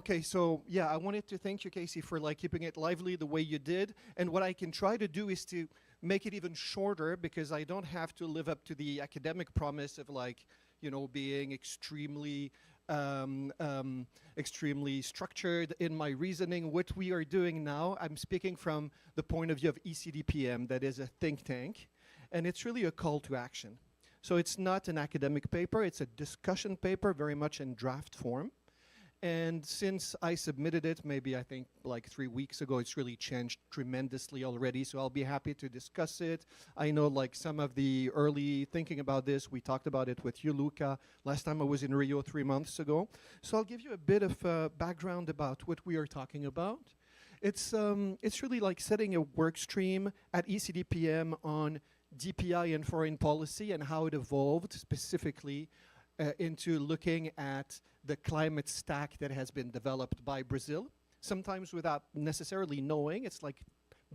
Okay, so yeah, I wanted to thank you, Casey, for like keeping it lively the way you did. And what I can try to do is to make it even shorter, because I don't have to live up to the academic promise of like, you know, being extremely structured in my reasoning. What we are doing now, I'm speaking from the point of view of ECDPM, that is a think tank, and it's really a call to action. So it's not an academic paper, it's a discussion paper, very much in draft form. And since I submitted it, maybe I think like 3 weeks ago, it's really changed tremendously already. So I'll be happy to discuss it. I know like some of the early thinking about this, we talked about it with you, Luca, last time I was in Rio 3 months ago. So I'll give you a bit of background about what we are talking about. It's really like setting a work stream at ECDPM on DPI and foreign policy and how it evolved specifically into looking at the climate stack that has been developed by Brazil, sometimes without necessarily knowing. It's like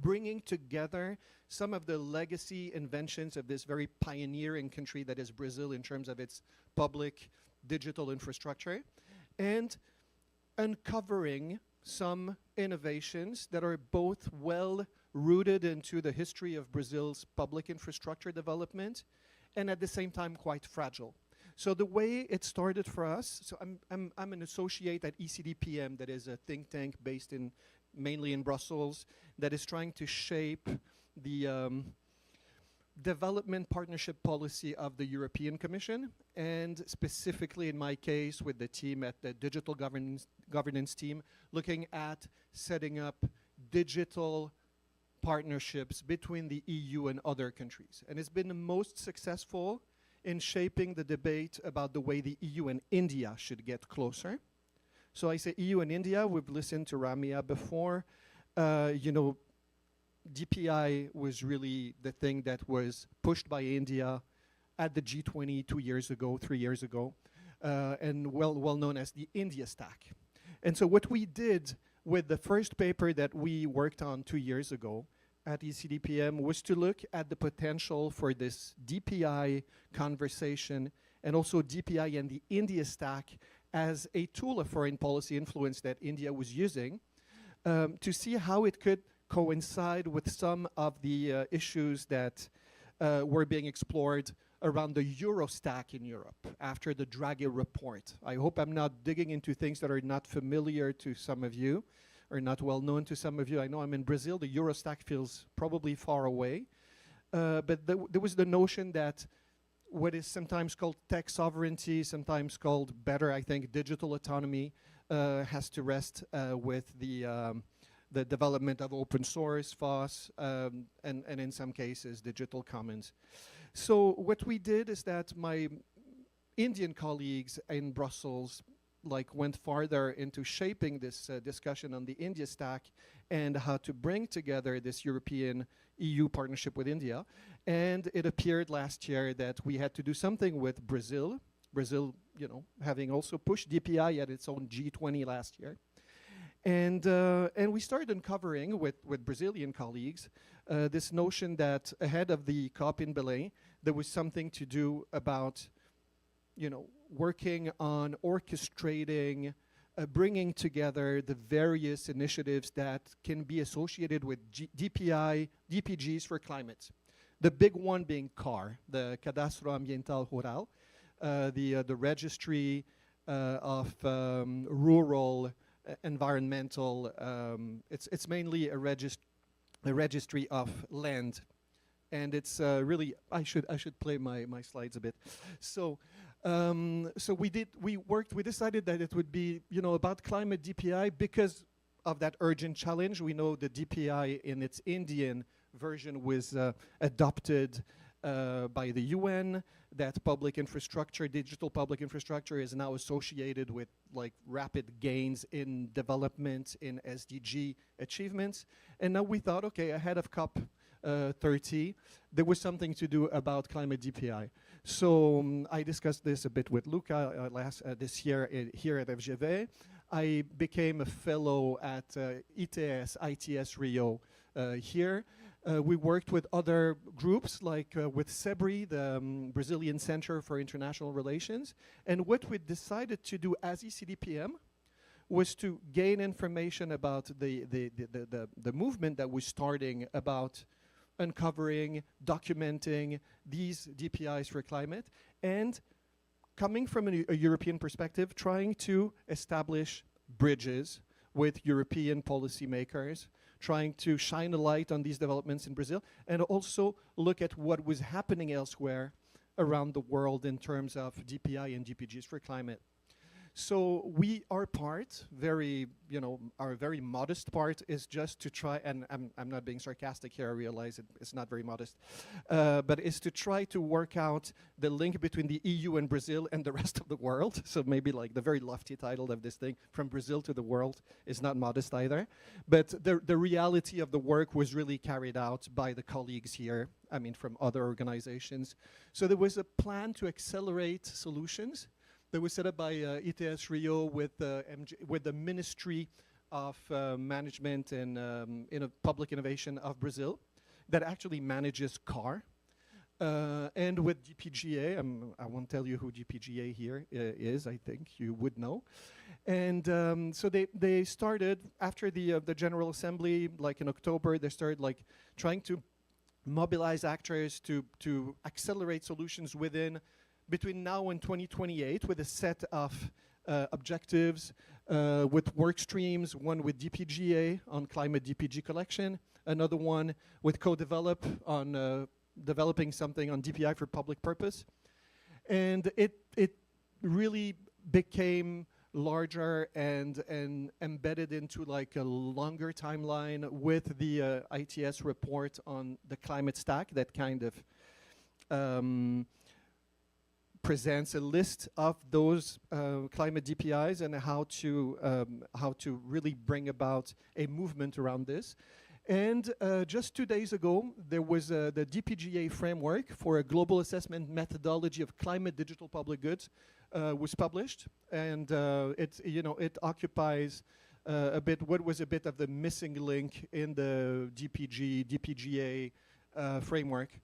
bringing together some of the legacy inventions of this very pioneering country that is Brazil in terms of its public digital infrastructure, and uncovering some innovations that are both well rooted into the history of Brazil's public infrastructure development and at the same time quite fragile. So the way it started for us, so I'm an associate at ECDPM, that is a think tank based mainly in Brussels, that is trying to shape the development partnership policy of the European Commission, and specifically in my case with the team at the digital governance team, looking at setting up digital partnerships between the EU and other countries. And it's been the most successful in shaping the debate about the way the EU and India should get closer. So I say EU and India, we've listened to Ramia before. You know, DPI was really the thing that was pushed by India at the G20 3 years ago, and well known as the India Stack. And so what we did with the first paper that we worked on 2 years ago at ECDPM was to look at the potential for this DPI conversation and also DPI and the India Stack as a tool of foreign policy influence that India was using, to see how it could coincide with some of the issues that were being explored around the EuroStack in Europe after the Draghi report. I hope I'm not digging into things that are not familiar to some of you, or not well known to some of you. I know I'm in Brazil, the EuroStack feels probably far away. But there was the notion that what is sometimes called tech sovereignty, sometimes called better, I think, digital autonomy, has to rest with the development of open source, FOSS, and in some cases, digital commons. So what we did is that my Indian colleagues in Brussels went farther into shaping this discussion on the India Stack and how to bring together this European EU partnership with India. And it appeared last year that we had to do something with Brazil. Brazil, you know, having also pushed DPI at its own G20 last year. And we started uncovering with Brazilian colleagues this notion that ahead of the COP in Belém, there was something to do about, you know, working on orchestrating, bringing together the various initiatives that can be associated with DPI, DPGs for climate. The big one being CAR, the Cadastro Ambiental Rural, the registry of rural environmental, it's mainly a registry of land. And it's really, I should play my slides a bit. So we decided that it would be, you know, about climate DPI because of that urgent challenge. We know the DPI in its Indian version was adopted by the UN. That public infrastructure, digital public infrastructure, is now associated with like rapid gains in development, in SDG achievements. And now we thought, okay, ahead of COP 30, there was something to do about climate DPI. So I discussed this a bit with Luca this year here at FGV. I became a fellow at ITS Rio here. We worked with other groups like with SEBRI, the Brazilian Center for International Relations. And what we decided to do as ECDPM was to gain information about the movement that was starting about uncovering, documenting these DPIs for climate, and coming from a European perspective, trying to establish bridges with European policymakers, trying to shine a light on these developments in Brazil, and also look at what was happening elsewhere around the world in terms of DPI and DPGs for climate. So our part, our very modest part is just to try, and I'm not being sarcastic here, I realize it's not very modest, but is to try to work out the link between the EU and Brazil and the rest of the world. So maybe like the very lofty title of this thing, From Brazil to the World, is not modest either. But the reality of the work was really carried out by the colleagues here, I mean, from other organizations. So there was a plan to accelerate solutions that was set up by ITS Rio with the Ministry of Management and Public Innovation of Brazil that actually manages CAR. And with DPGA, I won't tell you who DPGA here is, I think you would know. And so they started, after the General Assembly, like in October, they started like trying to mobilize actors to accelerate solutions between now and 2028 with a set of objectives, with work streams, one with DPGA on climate DPG collection, another one with co-develop on developing something on DPI for public purpose. And it really became larger and embedded into like a longer timeline with the ITS report on the climate stack that kind of presents a list of those climate DPIs and how to really bring about a movement around this. And just 2 days ago, there was the DPGA framework for a global assessment methodology of climate digital public goods was published, and it occupies what was a bit of the missing link in the DPGA framework,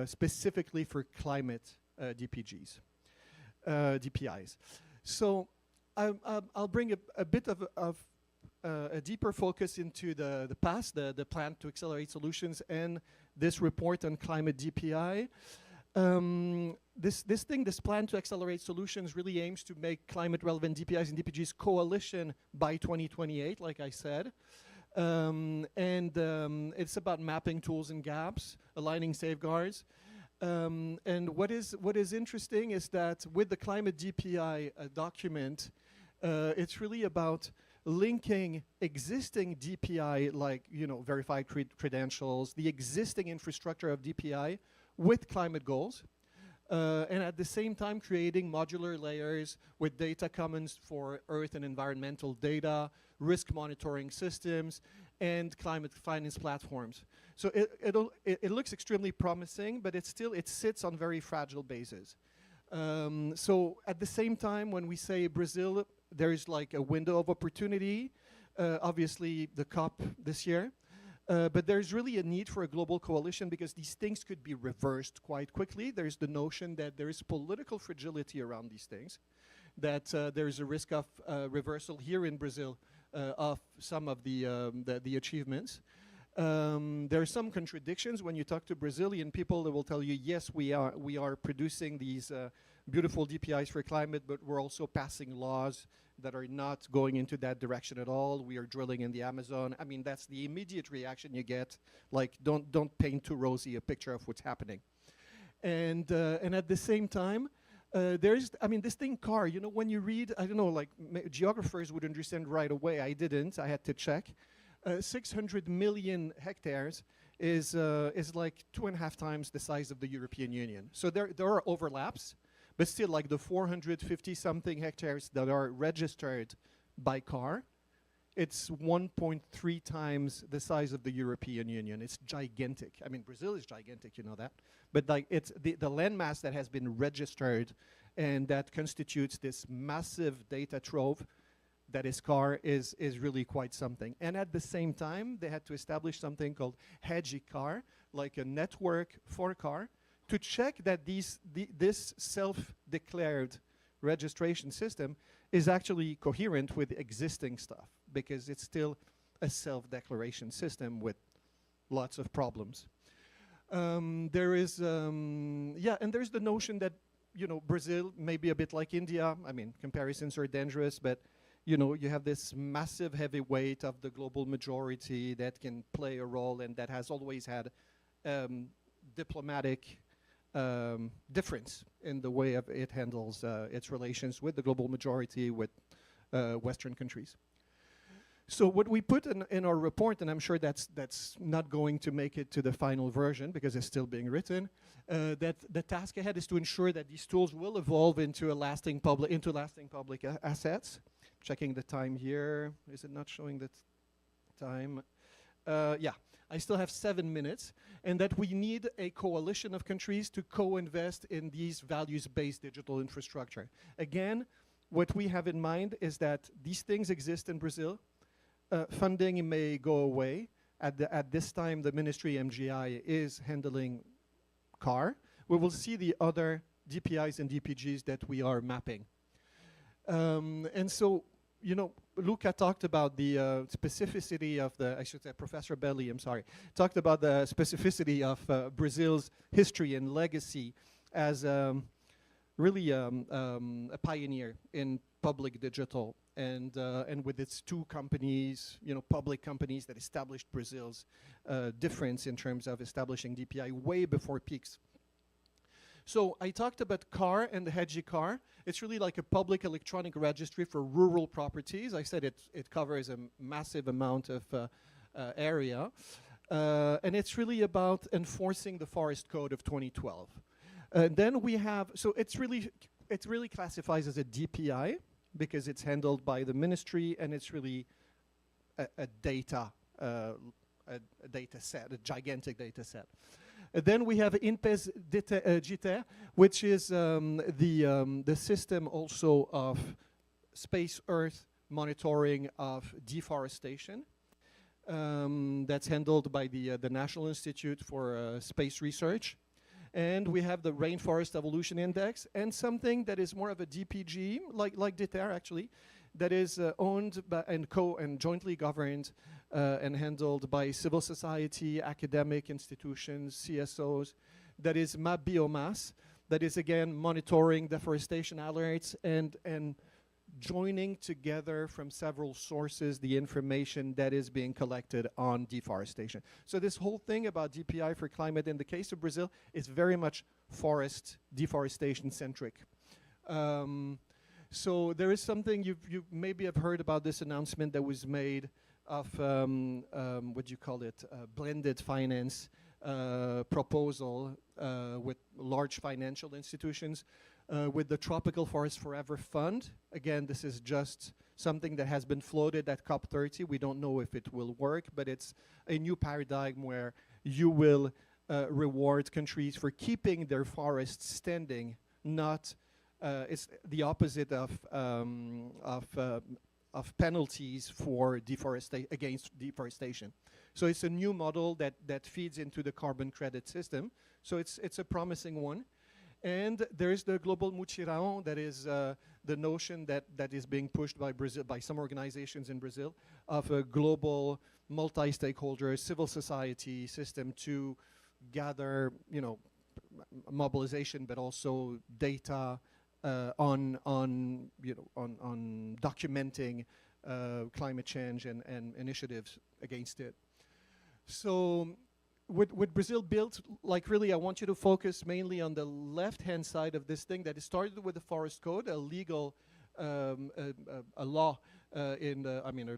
specifically for climate DPGs, DPIs. So I'll bring a bit of a deeper focus into the past, the plan to accelerate solutions, and this report on climate DPI. This plan to accelerate solutions really aims to make climate relevant DPIs and DPGs coalition by 2028, like I said. It's about mapping tools and gaps, aligning safeguards. And what is interesting is that with the climate DPI document, it's really about linking existing DPI, like verified credentials, the existing infrastructure of DPI with climate goals, and at the same time creating modular layers with data commons for earth and environmental data, risk monitoring systems, and climate finance platforms. So it looks extremely promising, but it sits on very fragile bases. So at the same time, when we say Brazil, there is like a window of opportunity, obviously the COP this year, but there's really a need for a global coalition because these things could be reversed quite quickly. There's the notion that there is political fragility around these things, that there's a risk of reversal here in Brazil of some of the achievements. There are some contradictions when you talk to Brazilian people. They will tell you, yes, we are producing these beautiful DPIs for climate, but we're also passing laws that are not going into that direction at all. We are drilling in the Amazon. I mean, that's the immediate reaction you get. Like, don't paint too rosy a picture of what's happening. And at the same time, this thing CAR, when you read, I don't know, like geographers would understand right away. I didn't. I had to check. 600 million hectares is like 2.5 times the size of the European Union. So there are overlaps, but still like the 450 something hectares that are registered by CAR, it's 1.3 times the size of the European Union. It's gigantic. I mean, Brazil is gigantic, you know that. But like it's the landmass that has been registered and that constitutes this massive data trove that is CAR is really quite something. And at the same time, they had to establish something called HEGI-CAR, like a network for CAR, to check that this self-declared registration system is actually coherent with existing stuff, because it's still a self-declaration system with lots of problems. There is, yeah, and there's the notion that, you know, Brazil may be a bit like India. I mean, comparisons are dangerous, but, you know, you have this massive heavyweight of the global majority that can play a role and that has always had diplomatic difference in the way of it handles its relations with the global majority, with Western countries. So what we put in our report, and I'm sure that's not going to make it to the final version because it's still being written, that the task ahead is to ensure that these tools will evolve into lasting public assets. Checking the time here. Is it not showing the time? Yeah, I still have 7 minutes, and that we need a coalition of countries to co-invest in these values-based digital infrastructure. Again, what we have in mind is that these things exist in Brazil. Funding may go away. At this time, the ministry MGI is handling CAR. We will see the other DPIs and DPGs that we are mapping. And so, you know, Luca talked about the specificity of the, I should say Professor Belli, I'm sorry, talked about the specificity of Brazil's history and legacy as really a pioneer in public digital, and with its two companies, you know, public companies that established Brazil's difference in terms of establishing DPI way before PIX. So I talked about CAR and the HEGI-CAR. It's really like a public electronic registry for rural properties. I said it covers a massive amount of area. And it's really about enforcing the Forest Code of 2012. Then we have, so it really classifies as a DPI because it's handled by the ministry, and it's really a data set, a gigantic data set. Then we have INPE's DETER, which is the system also of space Earth monitoring of deforestation. That's handled by the National Institute for Space Research. And we have the Rainforest Evolution Index, and something that is more of a DPG, like DETER actually, that is owned by and jointly governed and handled by civil society, academic institutions, CSOs. That is MapBiomas, that is again monitoring deforestation alerts and joining together from several sources the information that is being collected on deforestation. So this whole thing about DPI for climate in the case of Brazil is very much forest deforestation centric. So there is something you maybe have heard about this announcement that was made of what do you call it, blended finance proposal with large financial institutions with the Tropical Forest Forever Fund. Again, this is just something that has been floated at COP30. We don't know if it will work, but it's a new paradigm where you will reward countries for keeping their forests standing, not it's the opposite of penalties for against deforestation. So it's a new model that feeds into the carbon credit system. So it's a promising one. And there's the global mutirão, that is the notion that is being pushed by Brazil, by some organizations in Brazil, of a global multi-stakeholder civil society system to gather, you know, mobilization, but also data on documenting climate change and initiatives against it. So what Brazil built, like really I want you to focus mainly on the left-hand side of this thing that is started with the Forest Code, a legal a law a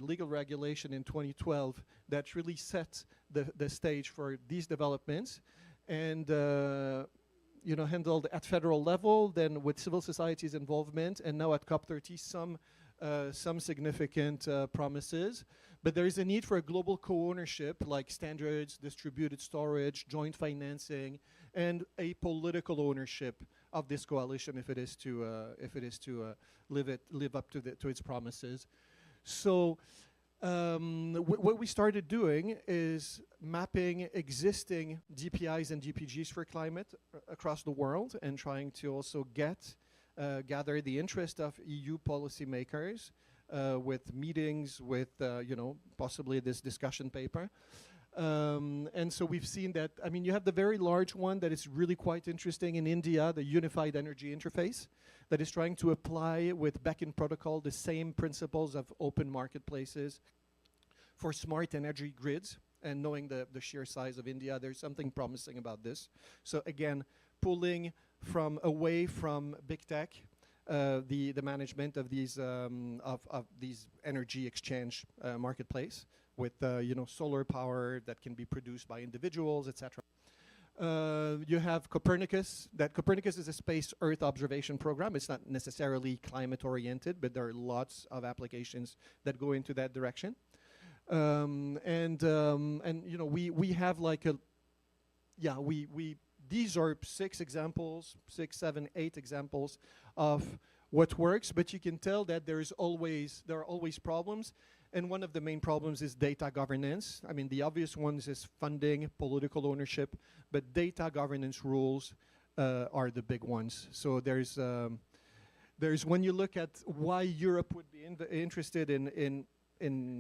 legal regulation in 2012 that really set the stage for these developments, and handled at federal level, then with civil society's involvement, and now at COP30 some significant promises. But there is a need for a global co-ownership, like standards, distributed storage, joint financing, and a political ownership of this coalition if it is to live up to its promises. So what we started doing is mapping existing DPIs and DPGs for climate across the world, and trying to also get gather the interest of EU policymakers with meetings, with possibly this discussion paper. And so we've seen that, I mean, you have the very large one that is really quite interesting in India, the Unified Energy Interface, that is trying to apply with Beacon Protocol the same principles of open marketplaces for smart energy grids. And knowing the sheer size of India, there's something promising about this. So again, pulling away from big tech, the management of these energy exchange marketplace with solar power that can be produced by individuals, etc. You have Copernicus. That Copernicus is a space Earth observation program. It's not necessarily climate oriented, but there are lots of applications that go into that direction. We have like these are 6 examples, 6, 7, 8 examples of what works, but you can tell that there are always problems. And one of the main problems is data governance. I mean, the obvious ones is funding, political ownership, but data governance rules are the big ones. So there's when you look at why Europe would be interested in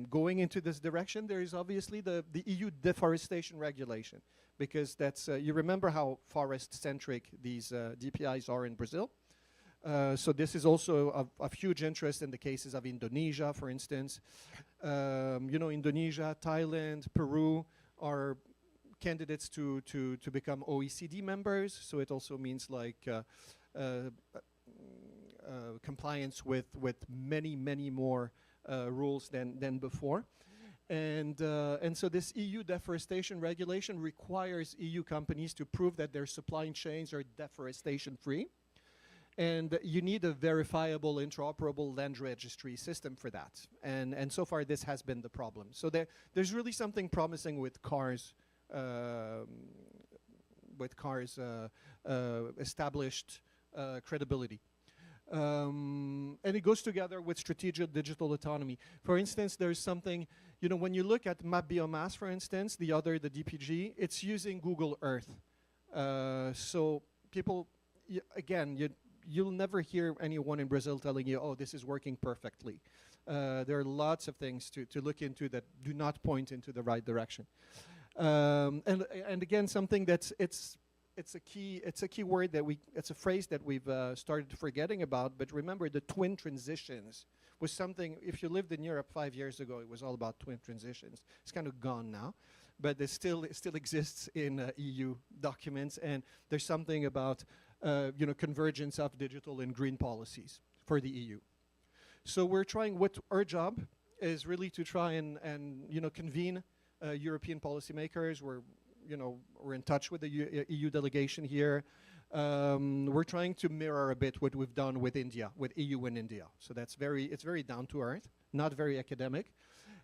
going into this direction, there is obviously the EU deforestation regulation, because that's you remember how forest-centric these DPIs are in Brazil. So this is also of huge interest in the cases of Indonesia, for instance. Indonesia, Thailand, Peru are candidates to become OECD members. So it also means like compliance with many more rules than before. And so this EU deforestation regulation requires EU companies to prove that their supply chains are deforestation-free. And you need a verifiable, interoperable land registry system for that. And so far, this has been the problem. So there's really something promising with cars, established credibility. And it goes together with strategic digital autonomy. For instance, there's something, when you look at MapBiomas, for instance, the DPG, it's using Google Earth. So people, you'll never hear anyone in Brazil telling you, oh, this is working perfectly. There are lots of things to look into that do not point into the right direction. And again, something that's it's a key word it's a phrase that we've started forgetting about. But remember, the twin transitions was something. If you lived in Europe 5 years ago, it was all about twin transitions. It's kind of gone now, but it still exists in EU documents. And there's something about convergence of digital and green policies for the EU. So we're trying. What our job is really to try and convene European policymakers. We're in touch with the EU delegation here. We're trying to mirror a bit what we've done with India, with EU and India. So it's very down to earth, not very academic.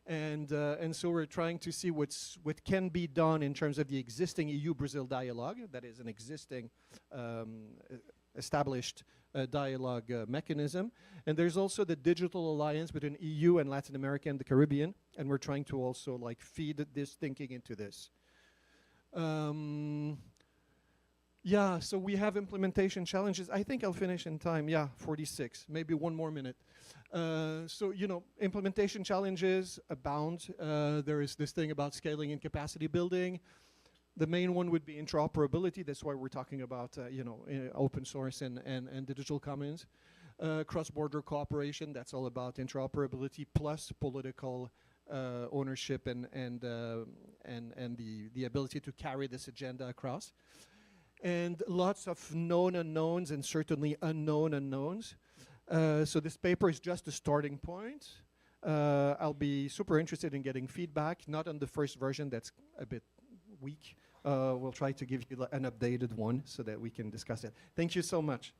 And so we're trying to see what can be done in terms of the existing EU-Brazil dialogue. That is an existing established dialogue mechanism. And there's also the digital alliance between EU and Latin America and the Caribbean. And we're trying to also feed this thinking into this. So we have implementation challenges. I think I'll finish in time. 46, maybe one more minute. Implementation challenges abound. There is this thing about scaling and capacity building. The main one would be interoperability. That's why we're talking about, open source and digital commons. Cross-border cooperation, that's all about interoperability plus political ownership and the ability to carry this agenda across. And lots of known unknowns and certainly unknown unknowns. So this paper is just a starting point. I'll be super interested in getting feedback, not on the first version, that's a bit weak. We'll try to give you an updated one so that we can discuss it. Thank you so much.